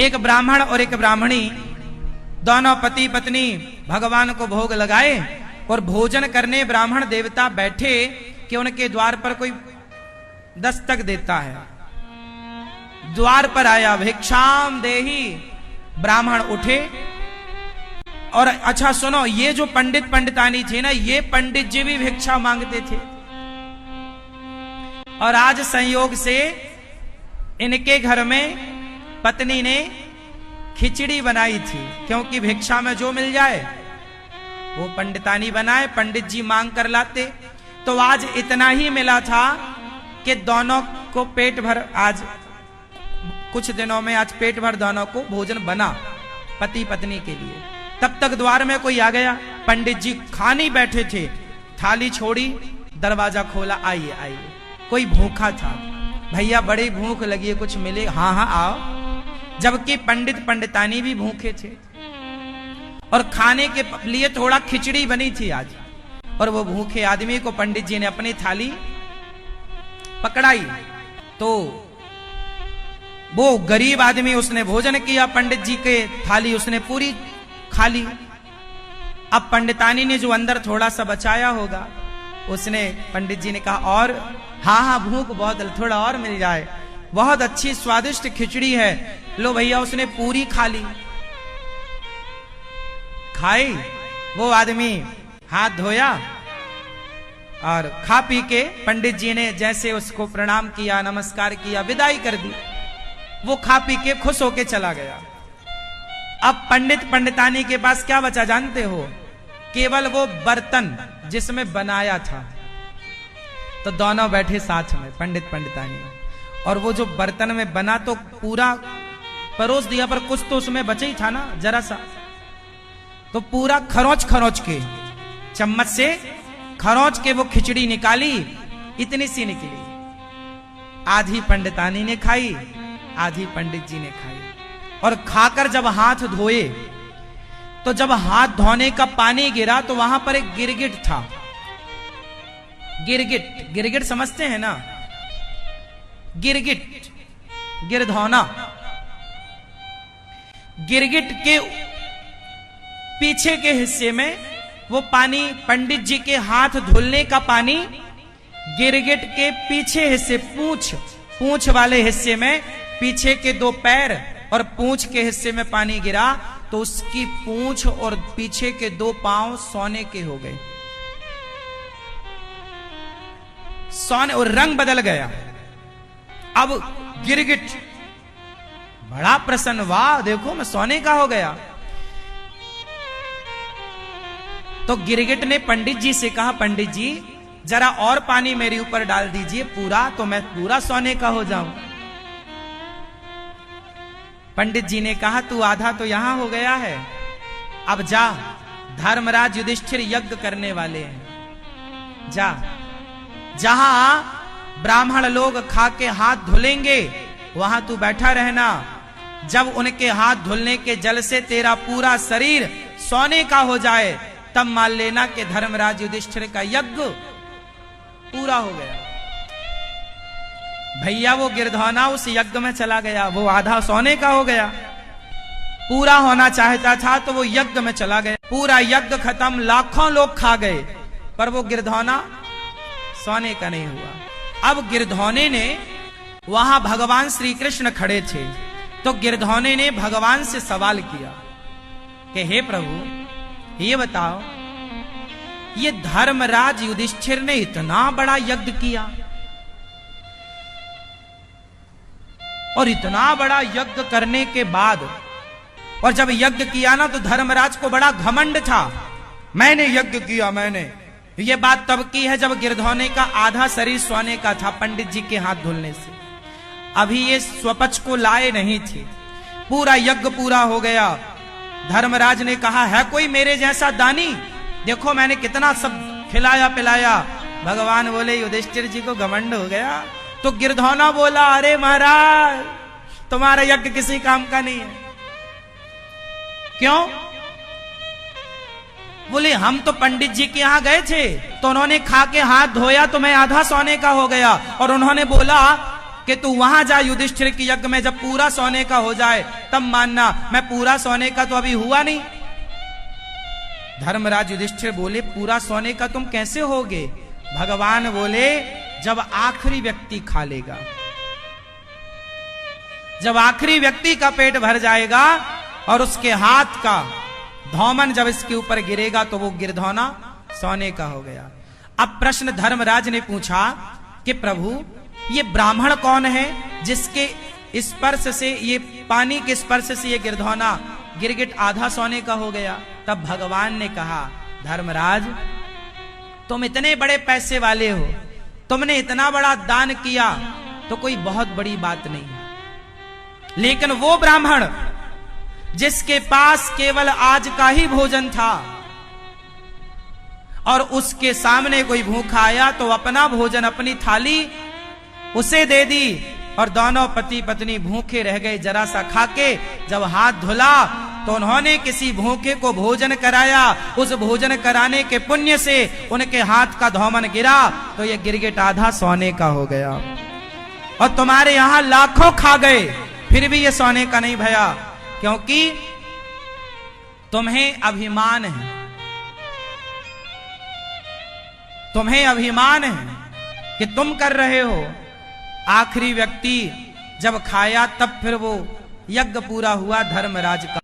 एक ब्राह्मण और एक ब्राह्मणी दोनों पति पत्नी भगवान को भोग लगाए और भोजन करने ब्राह्मण देवता बैठे कि उनके द्वार पर कोई दस्तक देता है। द्वार पर आया, भिक्षाम देहि। ब्राह्मण उठे और अच्छा सुनो, ये जो पंडित पंडितानी थे ना, ये पंडित जी भी भिक्षा मांगते थे। और आज संयोग से इनके घर में पत्नी ने खिचड़ी बनाई थी, क्योंकि भिक्षा में जो मिल जाए वो पंडितानी बनाए, पंडित जी मांग कर लाते। तो आज इतना ही मिला था कि दोनों को पेट भर, आज कुछ दिनों में आज पेट भर दोनों को भोजन बना पति पत्नी के लिए। तब तक द्वार में कोई आ गया, पंडित जी खाने बैठे थे, थाली छोड़ी, दरवाजा खोला, आइए आइए। कोई भूखा था, भैया बड़ी भूख लगी है, कुछ मिले? हाँ हाँ आओ। जबकि पंडित पंडितानी भी भूखे थे और खाने के लिए थोड़ा खिचड़ी बनी थी आज, और वो भूखे आदमी को पंडित जी ने अपनी थाली पकड़ाई। तो वो गरीब आदमी, उसने भोजन किया, पंडित जी के थाली उसने पूरी खा ली। अब पंडितानी ने जो अंदर थोड़ा सा बचाया होगा, उसने, पंडित जी ने कहा और? हाँ हाँ भूख बहुत, थोड़ा और मिल जाए, बहुत अच्छी स्वादिष्ट खिचड़ी है। लो भैया, उसने पूरी खा ली। खाई, वो आदमी हाथ धोया और खा पी के पंडित जी ने जैसे उसको प्रणाम किया, नमस्कार किया, विदाई कर दी। वो खा पी के खुश होके चला गया। अब पंडित पंडितानी के पास क्या बचा जानते हो? केवल वो बर्तन जिसमें बनाया था। तो दोनों बैठे साथ में, पंडित पंडितानी, और वो जो बर्तन में बना तो पूरा परोस दिया, पर कुछ तो उसमें बचे ही था ना, जरा सा। तो पूरा खरोच खरोच के, चम्मच से खरोच के वो खिचड़ी निकाली, इतनी सी निकली। आधी पंडितानी ने खाई, आधी पंडित जी ने खाई। और खाकर जब हाथ धोए, तो जब हाथ धोने का पानी गिरा तो वहां पर एक गिरगिट था। गिरगिट, गिरगिट समझते हैं ना? गिरगिट, गिरधौना। गिरगिट के पीछे के हिस्से में वो पानी, पंडित जी के हाथ धुलने का पानी गिरगिट के पीछे हिस्से, पूंछ वाले हिस्से में, पीछे के दो पैर और पूंछ के हिस्से में पानी गिरा तो उसकी पूंछ और पीछे के दो पांव सोने के हो गए, सोने, और रंग बदल गया। अब गिरगिट बड़ा प्रसन्न, वाह देखो मैं सोने का हो गया। तो गिरगिट ने पंडित जी से कहा, पंडित जी जरा और पानी मेरे ऊपर डाल दीजिए पूरा, तो मैं पूरा सोने का हो जाऊं। पंडित जी ने कहा, तू आधा तो यहां हो गया है, अब जा, धर्मराज युधिष्ठिर यज्ञ करने वाले हैं, जा, जहां ब्राह्मण लोग खा के हाथ धुलेंगे वहां तू बैठा रहना। जब उनके हाथ धुलने के जल से तेरा पूरा शरीर सोने का हो जाए, तब मान लेना कि धर्मराज युधिष्ठिर का यज्ञ पूरा हो गया। भैया वो गिरधौना उस यज्ञ में चला गया, वो आधा सोने का हो गया। पूरा होना चाहता था तो वो यज्ञ में चला गया, पूरा यज्ञ खत्म, लाखों लोग खा गए, पर वो गिरधौना सोने का नहीं हुआ। अब गिरधौने ने, वहां भगवान श्री कृष्ण खड़े थे, तो गिरधौने ने भगवान से सवाल किया कि हे प्रभु ये बताओ, ये धर्मराज युधिष्ठिर ने इतना बड़ा यज्ञ किया, और इतना बड़ा यज्ञ करने के बाद, और जब यज्ञ किया ना तो धर्मराज को बड़ा घमंड था, मैंने यज्ञ किया, मैंने। ये बात तब की है जब गिरधौने का आधा शरीर सोने का था पंडित जी के हाथ धुलने से, अभी ये स्वपच को लाए नहीं थे। पूरा यज्ञ पूरा हो गया, धर्मराज ने कहा, है कोई मेरे जैसा दानी? देखो मैंने कितना सब खिलाया पिलाया। भगवान बोले, युधिष्ठिर जी को घमंड हो गया। तो गिरधौना बोला, अरे महाराज तुम्हारा यज्ञ किसी काम का नहीं है। क्यों? बोले, हम तो पंडित जी के यहां गए थे तो उन्होंने खा के हाथ धोया तो मैं आधा सोने का हो गया, और उन्होंने बोला कि तू वहां जा युधिष्ठिर की यज्ञ में, जब पूरा सोने का हो जाए तब मानना। मैं पूरा सोने का तो अभी हुआ नहीं। धर्मराज युधिष्ठिर बोले, पूरा सोने का तुम कैसे होगे? भगवान बोले, जब आखिरी व्यक्ति खा लेगा, जब आखिरी व्यक्ति का पेट भर जाएगा और उसके हाथ का धौमन जब इसके ऊपर गिरेगा तो वो गिरधौना सोने का हो गया। अब प्रश्न धर्मराज ने पूछा कि प्रभु, ये ब्राह्मण कौन है जिसके स्पर्श से, ये पानी के स्पर्श से ये गिरधौना गिरगिट आधा सोने का हो गया? तब भगवान ने कहा, धर्मराज, तुम इतने बड़े पैसे वाले हो, तुमने इतना बड़ा दान किया तो कोई बहुत बड़ी बात नहीं है, लेकिन वो ब्राह्मण जिसके पास केवल आज का ही भोजन था और उसके सामने कोई भूखा आया तो अपना भोजन, अपनी थाली उसे दे दी और दोनों पति पत्नी भूखे रह गए। जरा सा खाके जब हाथ धुला तो उन्होंने किसी भूखे को भोजन कराया। उस भोजन कराने के पुण्य से उनके हाथ का धौमन गिरा तो ये गिरगिट आधा सोने का हो गया। और तुम्हारे यहां लाखों खा गए फिर भी ये सोने का नहीं भया, क्योंकि तुम्हें अभिमान है, तुम्हें अभिमान है कि तुम कर रहे हो। आखिरी व्यक्ति जब खाया तब फिर वो यज्ञ पूरा हुआ धर्मराज का।